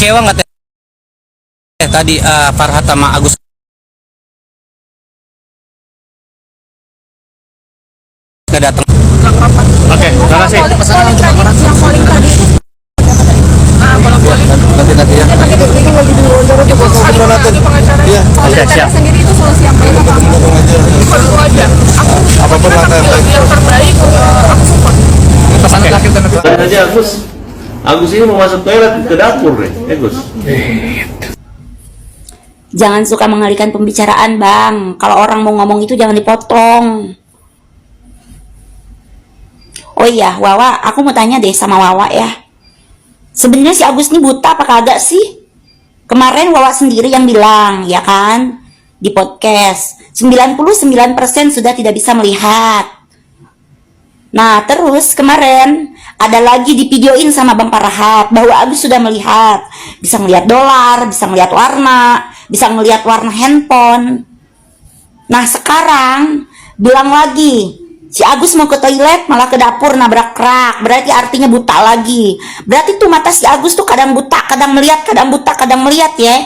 kecewa nggak teh tadi Farhat sama Agus nggak datang? Oke, terima kasih. Pesanan untuk makanan yang paling tadi itu nanti ya. Iya. Oke, siap. sendiri itu solusi yang paling apa? Itu aja. Apapun langkah Yang terbaik aku support. Pesanan terakhir Dan aja Agus ini mau masuk toilet ke dapur deh, Gus. Jangan suka mengalihkan pembicaraan, Bang. Kalau orang mau ngomong itu jangan dipotong. Oh iya, Wawa, aku mau tanya deh sama Wawa ya. Sebenarnya si Agus ini buta apa kagak sih? Kemarin Wawa sendiri yang bilang, ya kan? Di podcast, 99% sudah tidak bisa melihat. Nah, terus kemarin ada lagi di videoin sama Bang Parahat bahwa Agus sudah melihat. Bisa melihat dolar, bisa melihat warna, bisa melihat warna handphone. Nah, sekarang bilang lagi, si Agus mau ke toilet malah ke dapur nabrak rak. Berarti artinya buta lagi. Berarti tuh mata si Agus tuh kadang buta, kadang melihat, kadang buta, kadang melihat ya.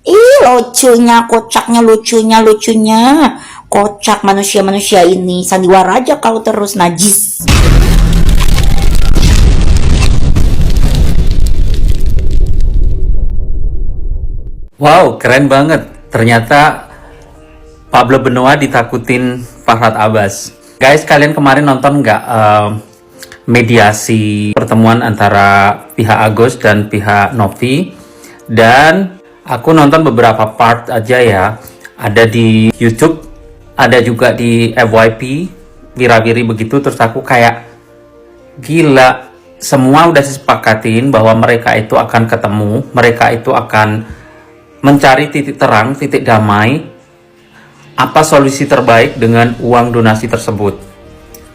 Ih, lucunya, kocaknya, lucunya. Kocak manusia-manusia ini. Sandiwara aja kalau terus najis. Wow, keren banget. Ternyata Pablo Benoa ditakutin Farhat Abbas. Guys, kalian kemarin nonton nggak mediasi pertemuan antara pihak Agus dan pihak Novi? Dan aku nonton beberapa part aja ya. Ada di YouTube, ada juga di FYP, Wira-Wiri begitu. Terus aku kayak, gila, semua udah disepakatin bahwa mereka itu akan ketemu, mereka itu akan mencari titik terang, titik damai. Apa solusi terbaik dengan uang donasi tersebut?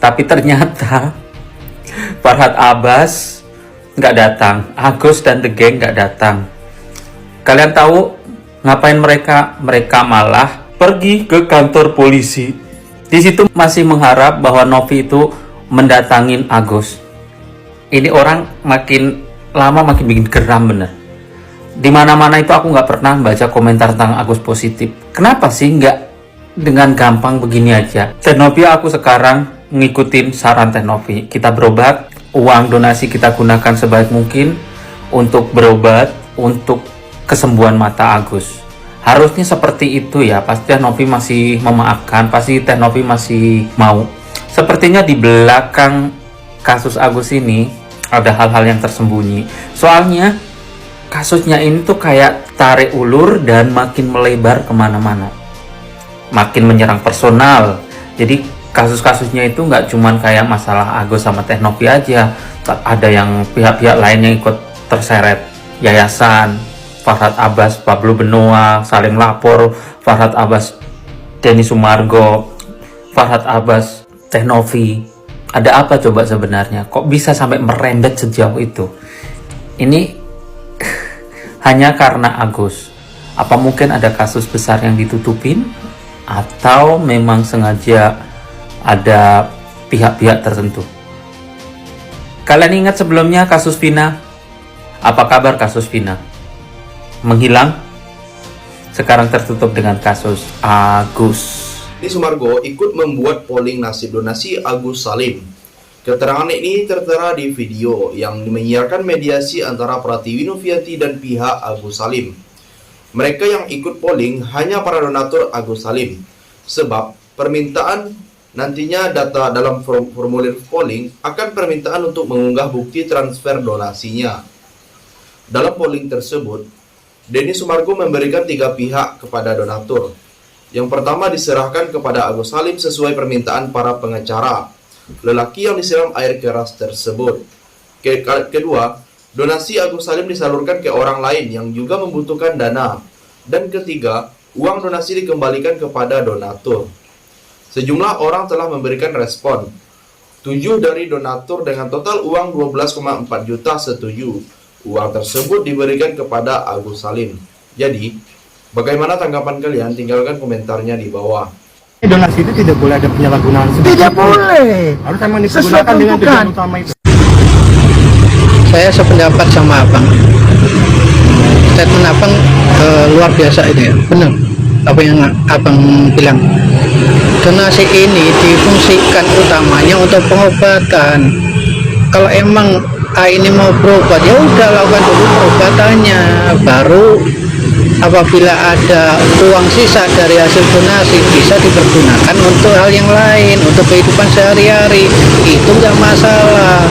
Tapi ternyata Farhat Abbas nggak datang, Agus dan The Gang nggak datang. Kalian tahu ngapain mereka? Mereka malah pergi ke kantor polisi. Di situ masih mengharap bahwa Novi itu mendatangin Agus. Ini orang makin lama makin bikin geram bener. Di mana-mana itu aku nggak pernah baca komentar tentang Agus positif. Kenapa sih nggak dengan gampang begini aja? Teh Novi, aku sekarang ngikutin saran Teh Novi. Kita berobat, uang donasi kita gunakan sebaik mungkin untuk berobat, untuk kesembuhan mata Agus. Harusnya seperti itu ya. Pasti Teh Novi masih memaafkan, pasti Teh Novi masih mau. Sepertinya di belakang kasus Agus ini ada hal-hal yang tersembunyi. Soalnya kasusnya ini tuh kayak tarik ulur dan makin melebar kemana-mana, makin menyerang personal. Jadi kasus-kasusnya itu nggak cuman kayak masalah Agus sama Teh Novi aja, ada yang pihak-pihak lain yang ikut terseret. Yayasan, Farhat Abbas, Pablo Benoa, saling lapor, Farhat Abbas, Denny Sumargo, Farhat Abbas, Teh Novi. Ada apa coba sebenarnya? Kok bisa sampai merembet sejauh itu? Ini hanya karena Agus. Apa mungkin ada kasus besar yang ditutupin? Atau memang sengaja ada pihak-pihak tertentu? Kalian ingat sebelumnya kasus Vina? Apa kabar kasus Vina? Menghilang? Sekarang tertutup dengan kasus Agus. Denny Sumargo ikut membuat polling nasib donasi Agus Salim. Keterangan ini tertera di video yang menyiarkan mediasi antara Pratiwi Novianti dan pihak Agus Salim. Mereka yang ikut polling hanya para donatur Agus Salim, sebab permintaan nantinya data dalam formulir polling akan permintaan untuk mengunggah bukti transfer donasinya. Dalam polling tersebut, Denny Sumargo memberikan 3 pihak kepada donatur. Yang pertama diserahkan kepada Agus Salim sesuai permintaan para pengacara, lelaki yang disiram air keras tersebut. Kedua, donasi Agus Salim disalurkan ke orang lain yang juga membutuhkan dana. Dan ketiga, uang donasi dikembalikan kepada donatur. Sejumlah orang telah memberikan respon. 7 dari donatur dengan total uang 12,4 juta setuju. Uang tersebut diberikan kepada Agus Salim. Jadi, bagaimana tanggapan kalian? Tinggalkan komentarnya di bawah. Donasi itu tidak boleh ada penyalahgunaan. Tidak boleh. Harus memang dipergunakan dengan tujuan utama itu. Saya sependapat sama Abang. statement abang luar biasa itu ya, benar apa yang abang bilang. Donasi ini difungsikan utamanya untuk pengobatan. Kalau emang ini mau berobat, ya udah lakukan dulu perobatannya, baru apabila ada uang sisa dari hasil donasi bisa dipergunakan untuk hal yang lain, untuk kehidupan sehari-hari, itu nggak masalah.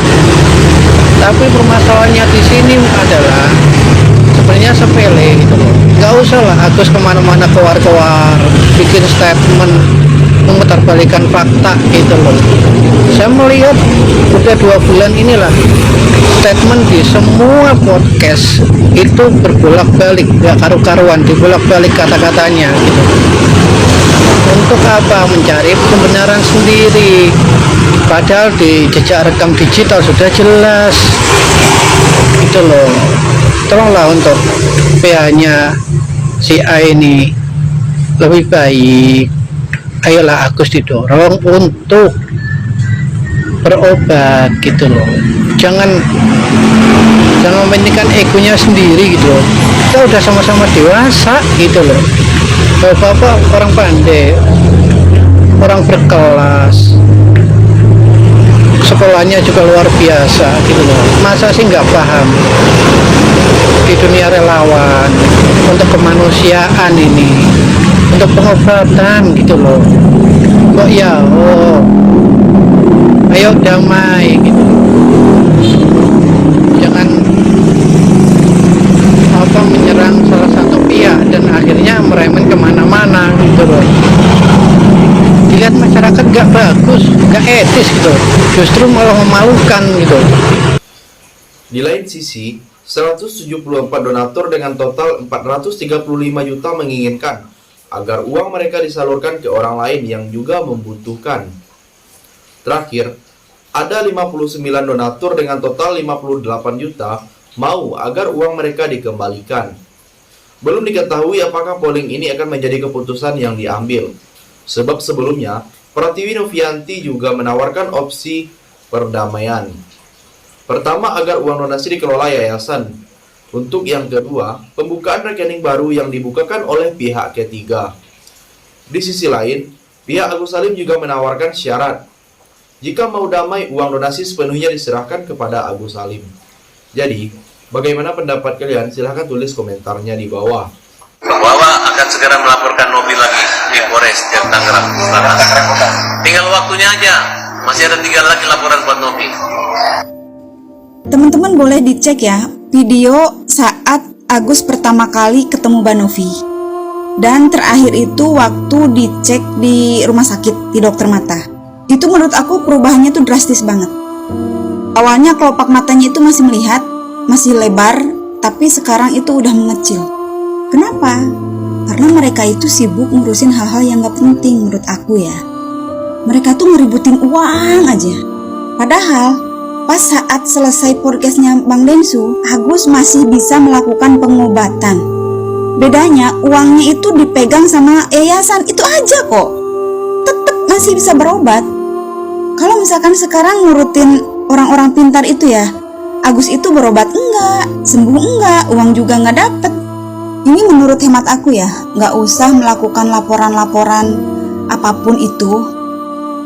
Tapi permasalahannya di sini adalah sebenarnya sepele gitu loh. Nggak usah lah Agus kemana-mana keluar-keluar bikin statement memutarbalikan fakta gitu loh. Saya melihat udah 2 bulan inilah statement di semua podcast itu berbolak-balik, nggak karu-karuan, dibolak-balik kata-katanya gitu. Untuk apa? Mencari pembenaran sendiri, padahal di jejak rekam digital sudah jelas gitu loh. Tolonglah untuk PH-nya si A ini lebih baik. Ayolah Agus didorong untuk berobat gitu loh. Jangan mementingkan egonya sendiri gitu loh. Kita udah sama-sama dewasa gitu loh. Bapak orang pandai, orang berkelas, sekolahnya juga luar biasa gitu loh. Masa sih nggak paham di dunia relawan untuk kemanusiaan ini, untuk pengobatan gitu loh. Kok ya ayo damai gitu, jangan menyerang salah satu pihak dan akhirnya meremen kemana-mana gitu loh. Dilihat masyarakat gak bagus, gak etis gitu, justru malah memalukan gitu. Di lain sisi, 174 donatur dengan total 435 juta menginginkan agar uang mereka disalurkan ke orang lain yang juga membutuhkan. Terakhir, ada 59 donatur dengan total 58 juta mau agar uang mereka dikembalikan. Belum diketahui apakah polling ini akan menjadi keputusan yang diambil, sebab sebelumnya Pratiwi Novianti juga menawarkan opsi perdamaian. Pertama, agar uang donasi dikelola yayasan. Untuk yang kedua, pembukaan rekening baru yang dibukakan oleh pihak ketiga. Di sisi lain, pihak Agus Salim juga menawarkan syarat. Jika mau damai, uang donasi sepenuhnya diserahkan kepada Agus Salim. Jadi, bagaimana pendapat kalian? Silahkan tulis komentarnya di bawah. Wawa akan segera melaporkan Novi lagi di Polres Tangerang Selatan. Tinggal waktunya aja. Masih ada 3 lagi laporan buat Novi. Teman-teman boleh dicek ya video saat Agus pertama kali ketemu Banovi. Dan terakhir itu waktu dicek di rumah sakit, di dokter mata. Itu menurut aku perubahannya tuh drastis banget. Awalnya kelopak matanya itu masih melihat, masih lebar, tapi sekarang itu udah mengecil. Kenapa? Karena mereka itu sibuk ngurusin hal-hal yang gak penting menurut aku ya. Mereka tuh ngeributin uang aja. Padahal pas saat selesai podcastnya Bang Densu, Agus masih bisa melakukan pengobatan. Bedanya uangnya itu dipegang sama yayasan, itu aja kok. Tetap masih bisa berobat. Kalau misalkan sekarang ngurutin orang-orang pintar itu ya, Agus itu berobat enggak, sembuh enggak, uang juga enggak dapet. Ini menurut hemat aku ya, enggak usah melakukan laporan-laporan apapun itu,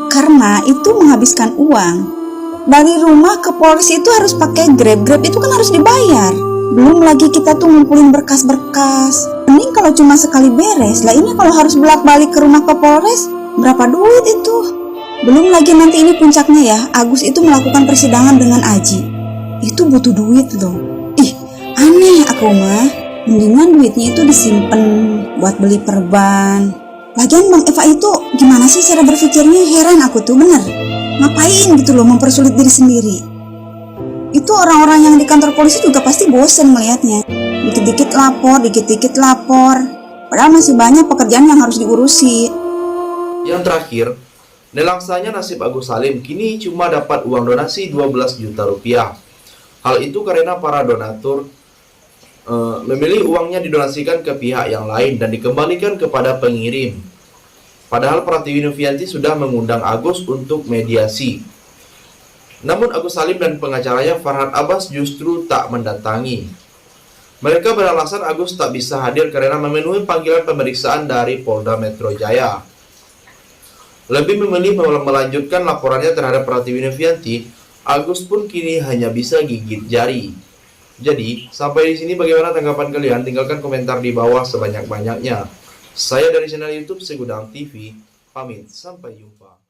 karena itu menghabiskan uang. Dari rumah ke Polres itu harus pakai Grab itu kan harus dibayar. Belum lagi kita tuh ngumpulin berkas-berkas. Mending kalau cuma sekali beres. Lah ini kalau harus bolak-balik ke rumah ke Polres, berapa duit itu? Belum lagi nanti ini puncaknya ya, Agus itu melakukan persidangan dengan Aji. Itu butuh duit loh. Ih, aneh aku mah. Mendingan duitnya itu disimpan buat beli perban. Lagian Bang Eva itu gimana sih cara berpikirnya? Heran aku tuh, bener. Ngapain gitu loh mempersulit diri sendiri. Itu orang-orang yang di kantor polisi juga pasti bosen melihatnya. Dikit-dikit lapor. Padahal masih banyak pekerjaan yang harus diurusi. Yang terakhir, nelangsanya nasib Agus Salim kini cuma dapat uang donasi 12 juta rupiah. Hal itu karena para donatur memilih uangnya didonasikan ke pihak yang lain dan dikembalikan kepada pengirim. Padahal Pratiwi Novianti sudah mengundang Agus untuk mediasi. Namun Agus Salim dan pengacaranya Farhad Abbas justru tak mendatangi. Mereka beralasan Agus tak bisa hadir karena memenuhi panggilan pemeriksaan dari Polda Metro Jaya. Lebih memilih melanjutkan laporannya terhadap Pratiwi Novianti, Agus pun kini hanya bisa gigit jari. Jadi, sampai di sini bagaimana tanggapan kalian? Tinggalkan komentar di bawah sebanyak-banyaknya. Saya dari channel YouTube Segudang TV, pamit, sampai jumpa.